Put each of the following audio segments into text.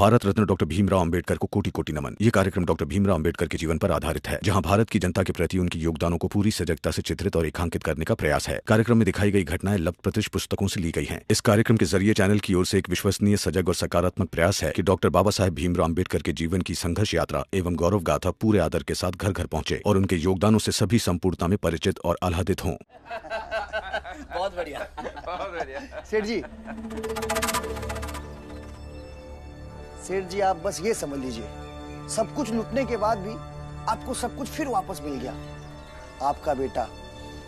Bharat Ratna doctor Bhimrao Ambedkar को कोटि कोटि नमन। ये कार्यक्रम डॉक्टर भीमराव अंबेडकर के जीवन पर आधारित है, जहां भारत की जनता के प्रति उनके योगदानों को पूरी सजगता से चित्रित और रेखांकित करने का प्रयास है। कार्यक्रम में दिखाई गई घटनाएं लब्ध प्रतिष्ठ पुस्तकों से ली गई हैं। इस कार्यक्रम के जरिए चैनल की ओर से एक विश्वसनीय, सजग और सकारात्मक प्रयास है कि डॉक्टर बाबा साहेब भीमराव अंबेडकर के जीवन की संघर्ष यात्रा एवं गौरव गाथा पूरे आदर के साथ घर घर पहुंचे और उनके योगदानों से सभी संपूर्णता में परिचित और आह्लादित हों। बहुत बढ़िया, बहुत बढ़िया। सेठ जी आप बस ये समझ लीजिए, सब कुछ लूटने के बाद भी आपको सब कुछ फिर वापस मिल गया। आपका बेटा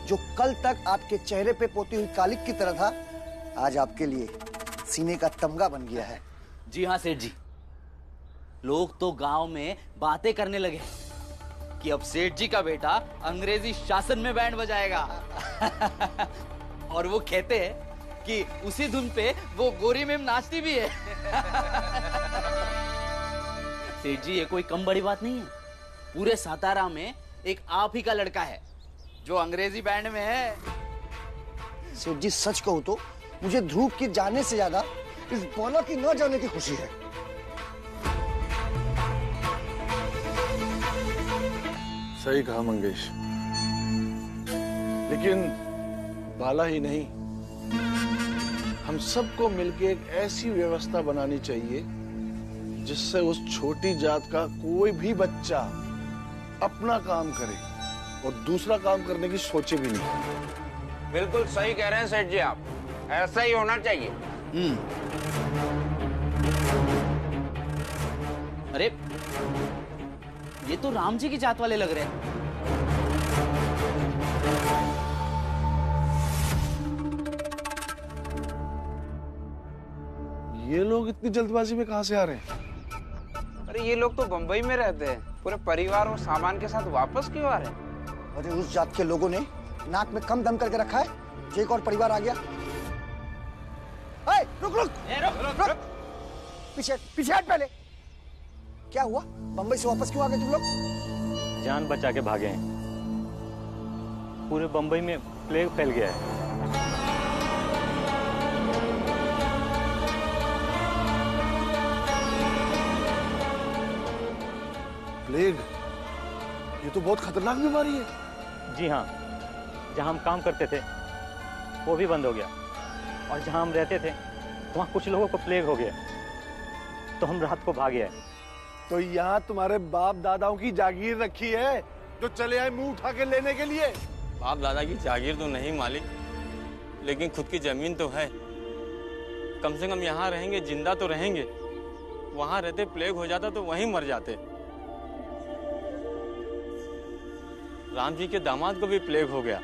जो कल तक आपके चेहरे पे पोती हुई कालिक की तरह था, आज आपके लिए सीने का तमगा बन गया है। जी हाँ सेठ जी, लोग तो गांव में बातें करने लगे कि अब सेठ जी का बेटा अंग्रेजी शासन में बैंड बजाएगा। और वो कहते हैं कि उसी धुन पे वो गोरी मेम नाचती भी है। सेठ जी ये कोई कम बड़ी बात नहीं है। पूरे सातारा में एक आप ही का लड़का है जो अंग्रेजी बैंड में है। सेठ जी सच कहूं तो मुझे ध्रुव के जाने से ज्यादा इस बोला की न जाने की खुशी है। सही कहा मंगेश, लेकिन बाला ही नहीं, हम सबको मिलकर एक ऐसी व्यवस्था बनानी चाहिए जिससे उस छोटी जात का कोई भी बच्चा अपना काम करे और दूसरा काम करने की सोचे भी नहीं। बिल्कुल सही कह रहे हैं सेठ जी आप, ऐसा ही होना चाहिए। अरे ये तो राम जी की जात वाले लग रहे हैं। ये लोग इतनी जल्दबाजी में कहां से आ रहे हैं? अरे ये लोग तो बंबई में रहते हैं, पूरे परिवार और सामान के साथ वापस क्यों आ रहे हैं? अरे उस जात के लोगों ने नाक में कम दम करके रखा है, एक और परिवार आ गया। रुक रुक, रुक। पीछे पीछे हट पहले। क्या हुआ, बंबई से वापस क्यों आ गए तुम लोग? जान बचा के भागे हैं। पूरे बंबई में प्लेग फैल गया है। प्लेग? ये तो बहुत खतरनाक बीमारी है। जी हाँ, जहाँ हम काम करते थे वो भी बंद हो गया, और जहाँ हम रहते थे वहाँ कुछ लोगों को प्लेग हो गया, तो हम रात को भागे आए। तो यहाँ तुम्हारे बाप दादाओं की जागीर रखी है जो चले आए मुंह उठा के लेने के लिए? बाप दादा की जागीर तो नहीं मालिक, लेकिन खुद की जमीन तो है। कम से कम यहाँ रहेंगे, जिंदा तो रहेंगे। वहाँ रहते प्लेग हो जाता तो वहीं मर जाते। राम जी के दामाद को भी प्लेग हो गया।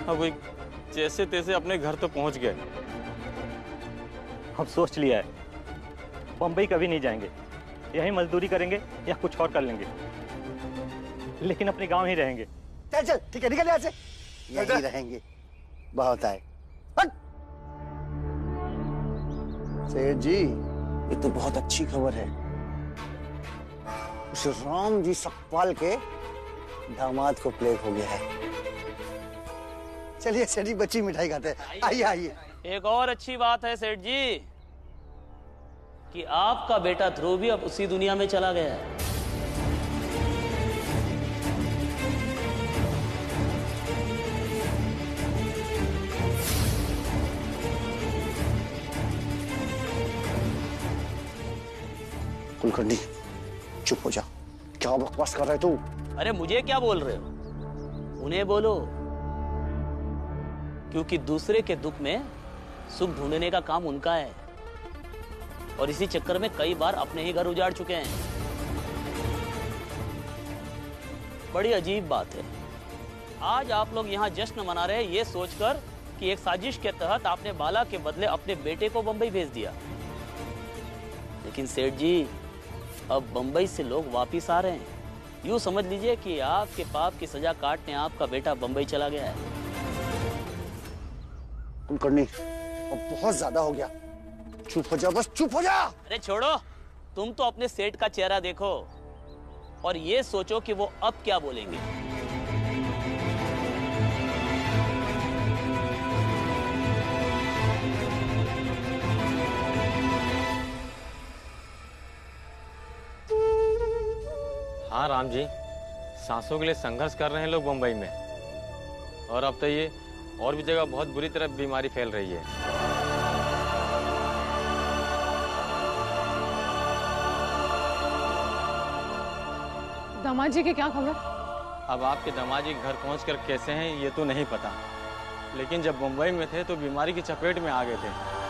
अब वो जैसे तैसे अपने घर तो पहुंच गए। हम सोच लिया है, बम्बई कभी नहीं जाएंगे। यहीं मजदूरी करेंगे या कुछ और कर लेंगे, लेकिन अपने गांव ही रहेंगे। चल चल ठीक है, निकल यहाँ से। यहीं रहेंगे, बहुत आए। सेठ जी ये तो बहुत अच्छी खबर है। उस राम जी सकपाल के दामाद को प्लेग हो गया है। चलिए सेठ जी बच्ची मिठाई खाते हैं। आइए आइए। एक और अच्छी बात है सेठ जी कि आपका बेटा ध्रुव भी अब उसी दुनिया में चला गया है। कुलकर्णी चुप हो जा, क्या बकवास कर रहे तू? अरे मुझे क्या बोल रहे हो, उन्हें बोलो, क्योंकि दूसरे के दुख में सुख ढूंढने का काम उनका है, और इसी चक्कर में कई बार अपने ही घर उजाड़ चुके हैं। बड़ी अजीब बात है, आज आप लोग यहाँ जश्न मना रहे हैं ये सोचकर कि एक साजिश के तहत आपने बाला के बदले अपने बेटे को बंबई भेज दिया। लेकिन सेठ जी अब बंबई से लोग वापिस आ रहे हैं। यूं समझ लीजिए कि आपके पाप की सजा काटने आपका बेटा बंबई चला गया है। कुलकर्णी अब बहुत ज्यादा हो गया, चुप हो जा, बस चुप हो जा। अरे छोड़ो, तुम तो अपने सेठ का चेहरा देखो और ये सोचो कि वो अब क्या बोलेंगे। हाँ राम जी, सांसों के लिए संघर्ष कर रहे हैं लोग मुंबई में, और अब तो ये और भी जगह बहुत बुरी तरह बीमारी फैल रही है। दामाद जी की क्या खबर? अब आपके दामाद जी घर पहुंचकर कैसे हैं ये तो नहीं पता, लेकिन जब मुंबई में थे तो बीमारी की चपेट में आ गए थे।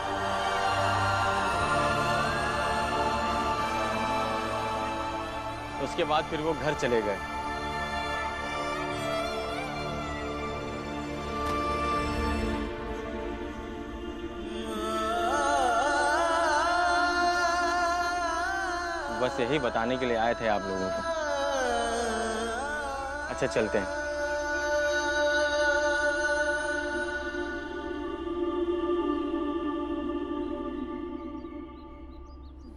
उसके बाद फिर वो घर चले गए। बस यही बताने के लिए आए थे आप लोगों को। अच्छा चलते हैं।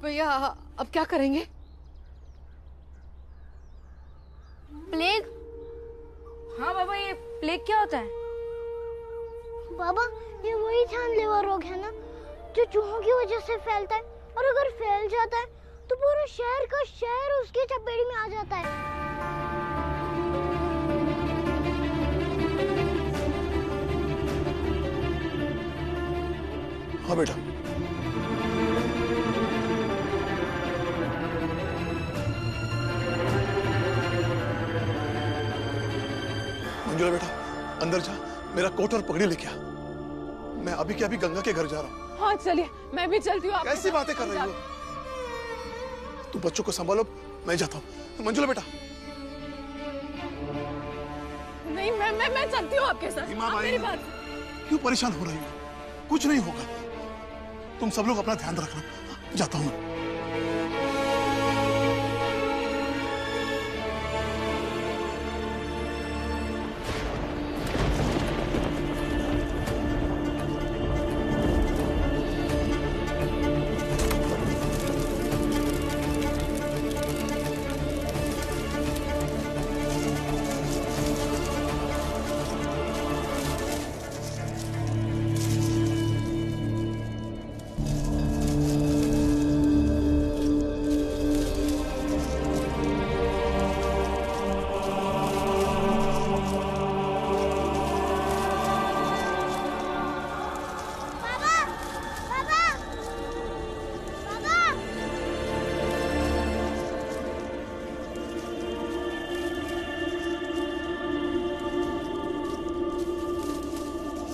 भैया अब क्या करेंगे? प्लेग? हाँ बाबा, ये प्लेग क्या होता है? बाबा, ये वही जानलेवा रोग है ना जो चूहों की वजह से फैलता है, और अगर फैल जाता है तो पूरा शहर का शहर उसके चपेट में आ जाता है। हाँ बेटा, मंजुला बेटा अंदर जा, मेरा कोट और पगड़ी लेके आ। मैं अभी के अभी गंगा के घर जा रहा हूँ। हाँ चलिए, मैं भी चलती हूँ। कैसी बातें कर रही हो? तू बच्चों को संभालो, मैं जाता हूँ। मंजुला बेटा। नहीं, मैं चलती हूँ आपके साथ। माँ आप भाई, मेरी बात क्यों परेशान हो रही हो? कुछ नहीं होगा, तुम सब लोग अपना ध्यान रखना। जाता हूँ।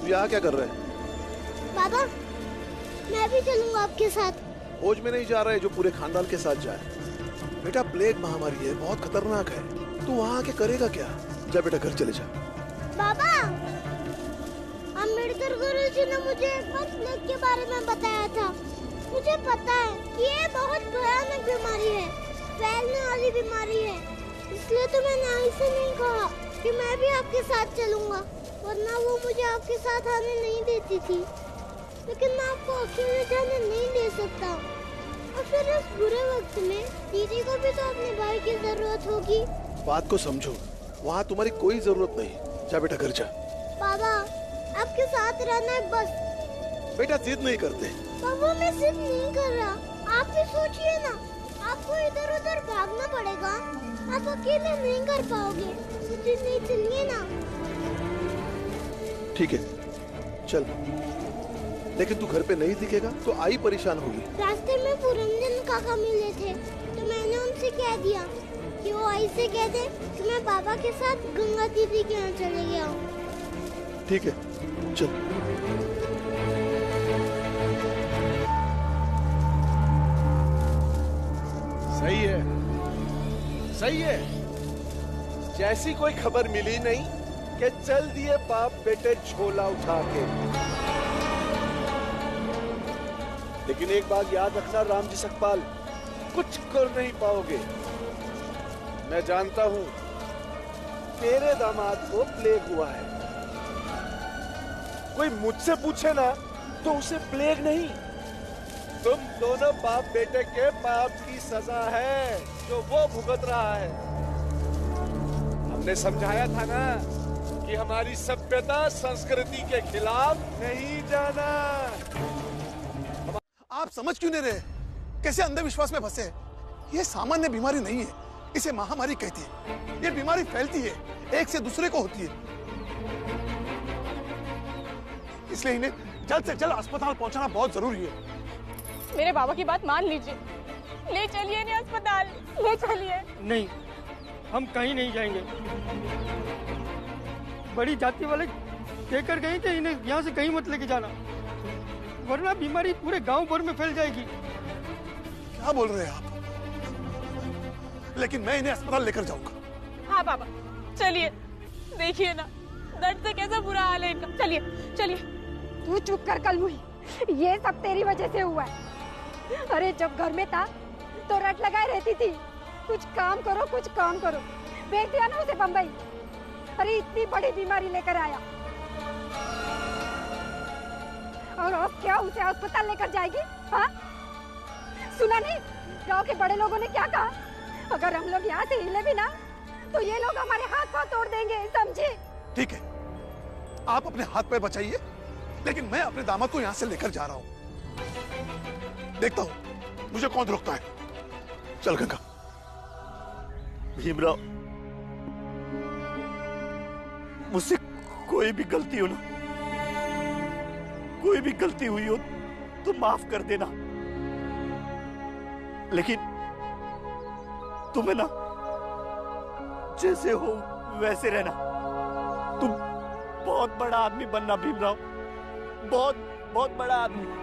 यहाँ क्या कर रहे हैं? बाबा, मैं भी चलूंगा आपके साथ। फौज में नहीं जा रहे जो पूरे खानदान के साथ जाए। बेटा प्लेग महामारी है, बहुत खतरनाक है। तू वहाँ आके करेगा क्या? जा बेटा घर चले जा। बाबा, अम्बेडकर गुरुजी ने मुझे एक बार प्लेग के बारे में बताया था। मुझे पता है कि ये बहुत भयानक बीमारी है, फैलने वाली बीमारी है। इसलिए तो मैंने ऐसे नहीं कहा कि मैं भी आपके साथ चलूंगा, वरना वो मुझे आपके साथ आने नहीं देती थी। लेकिन मैं आपको अकेले जाने नहीं दे सकता। और फिर इस बुरे वक्त में दीदी को भी तो अपने भाई की जरूरत होगी। बात को समझो, वहाँ तुम्हारी कोई जरूरत नहीं। जा बेटा घर जा। बाबा, आपके साथ रहना है बस। बेटा जिद नहीं करते। बाबा, मैं जिद नहीं कर रहा। आप भी सोचिए ना, आपको इधर उधर भागना पड़ेगा, आप अकेले नहीं कर पाओगे। मुझे नहीं, चलिए ना। ठीक है चल, लेकिन तू घर पे नहीं दिखेगा तो आई परेशान होगी। रास्ते में पुरंजन काका मिले थे, तो मैंने उनसे कह दिया कि वो आई से कह दे कि मैं बाबा के साथ गंगा दीदी के यहाँ चले गया हूँ। ठीक है चल। सही है, सही है। जैसी कोई खबर मिली नहीं कि चल दिए बाप बेटे झोला उठा के। लेकिन एक बात याद रखना रामजी सकपाल, कुछ कर नहीं पाओगे। मैं जानता हूं तेरे दामाद को प्लेग हुआ है। कोई मुझसे पूछे ना तो उसे प्लेग नहीं, तुम दोनों बाप बेटे के पाप की सजा है जो वो भुगत रहा है। हमने समझाया था ना कि हमारी सभ्यता संस्कृति के खिलाफ नहीं जाना। आप समझ क्यों नहीं रहे? कैसे अंधविश्वास में फंसे? ये सामान्य बीमारी नहीं है, इसे महामारी कहती है। ये बीमारी फैलती है, एक से दूसरे को होती है, इसलिए इन्हें जल्द से जल्द अस्पताल पहुंचाना बहुत जरूरी है। मेरे बाबा की बात मान लीजिए, ले चलिए इन्हें अस्पताल, ले चलिए। नहीं, हम कहीं नहीं जाएंगे। बड़ी जाति वाले कहकर गए कि इन्हें यहाँ से कहीं मत लेके जाना, वरना बीमारी पूरे गांव भर में फैल जाएगी। क्या बोल रहे हैं आप? लेकिन मैं इन्हें अस्पताल लेकर जाऊंगा। हाँ बाबा, चलिए, देखिए ना दर्द से कैसा बुरा हाल है इनका। चलिए चलिए। तू चुप कर कलमुही, ये सब तेरी वजह से हुआ है। अरे जब घर में था तो रट लगाए रहती थी, कुछ काम करो कुछ काम करो। भेज दिया ना उसे बम्बई। अरे इतनी बड़ी बीमारी लेकर आया, और अब क्या उसे अस्पताल लेकर जाएगी? हाँ, सुना नहीं गांव के बड़े लोगों ने क्या कहा? अगर हम लोग यहाँ से हिले भी ना तो ये लोग हमारे हाथ पांव तोड़ देंगे, समझे? ठीक है, आप अपने हाथ पैर बचाइए, लेकिन मैं अपने दामाद को यहाँ से लेकर जा रहा हूँ। देखता हूँ मुझे कौन रोकता है। चल गंगा। भीमराव, मुझसे कोई भी गलती हो ना, कोई भी गलती हुई हो तो माफ कर देना, लेकिन तुम्हें ना जैसे हो वैसे रहना। तुम बहुत बड़ा आदमी बनना भीमराव, बहुत बहुत बड़ा आदमी।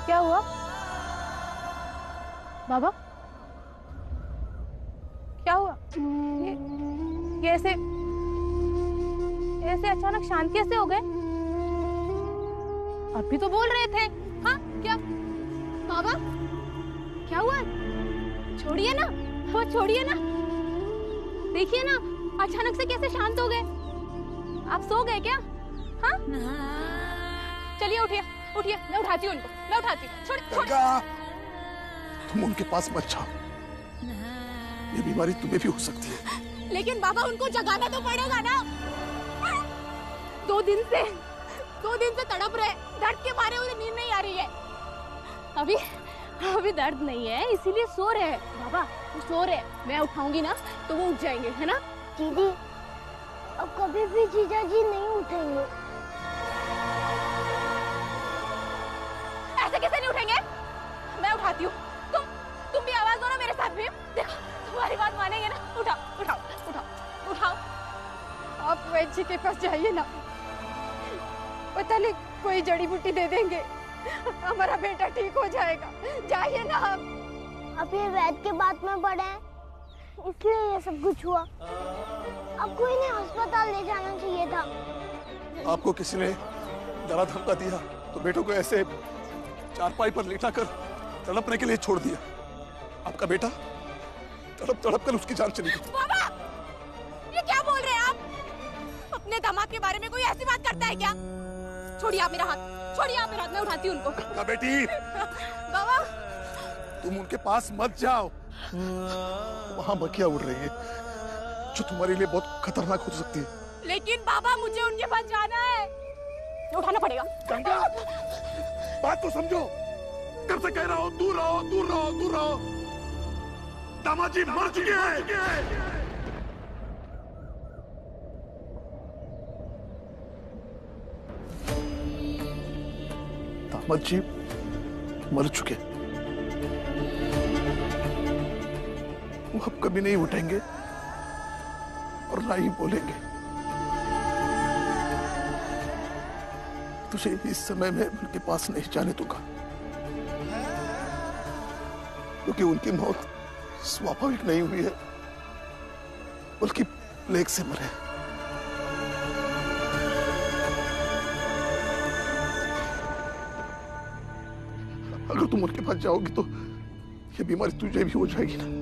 क्या हुआ बाबा? क्या हुआ? ये ऐसे अचानक शांत कैसे हो गए? अभी तो बोल रहे थे। हाँ क्या बाबा, क्या हुआ? छोड़िए ना, वो छोड़िए ना, देखिए ना अचानक से कैसे शांत हो गए। आप सो गए क्या? हाँ चलिए उठिए उठिए, मैं उठाती हूँ उनको, मैं उठाती हूँ। छोड़। तुम उनके पास मत जाओ, ये बीमारी तुम्हें भी हो सकती है। लेकिन बाबा उनको जगाना तो पड़ेगा ना। 2 दिन से तड़प रहे, दर्द के मारे उन्हें नींद नहीं आ रही है। अभी दर्द नहीं है इसीलिए सो रहे हैं बाबा, वो सो रहे हैं। मैं उठाऊंगी ना तो वो उठ जाएंगे, है ना? दीदी, अब कभी भी जीजा जी नहीं उठेंगे। ऐसे कैसे नहीं उठेंगे? मैं उठाती हूँ, तुम भी आवाज दो ना मेरे साथ भी। देखो तुम्हारी बात मानेंगे ना। उठाओ उठाओ उठाओ उठाओ। आप वैद्य जी के पास जाइए ना, पता नहीं कोई जड़ी बूटी दे देंगे, हमारा बेटा ठीक हो जाएगा। जाइए ना। अब ये वैद्य के बात में पड़े हैं, इसलिए ये सब कुछ हुआ। आपको इन्हें अस्पताल ले जाना चाहिए था। आपको किसी ने डरा धमका दिया तो बेटों को ऐसे चारपाई पर लेटा कर तड़पने के लिए छोड़ दिया। आपका बेटा तड़प कर उसकी जान चली गई। बाबा, ये क्या बोल रहे हैं आप? अपने दामाद के बारे में कोई ऐसी बात करता है क्या? छोड़िए आप मेरा हाथ, छोड़िए आप मेरा हाथ, मैं उठाती हूँ उनको। ना बेटी, बाबा तुम उनके पास मत जाओ। वहाँ मक्खियाँ उड़ रही है जो तुम्हारे लिए बहुत खतरनाक हो सकती है। लेकिन बाबा मुझे उनके पास जाना है, उठाना पड़ेगा। गंगा, बात तो समझो, कब से कह रहा हूँ दूर रहो दूर रहो दूर रहो। दामाद जी मर चुके हैं। दामाद जी मर चुके, वो अब कभी नहीं उठेंगे और ना ही बोलेंगे। तुझे इस समय में उनके पास नहीं जाने दूंगा, क्योंकि उनकी मौत स्वाभाविक नहीं हुई है, बल्कि प्लेग से मरे। अगर तुम उनके पास जाओगी तो ये बीमारी तुझे भी हो जाएगी ना।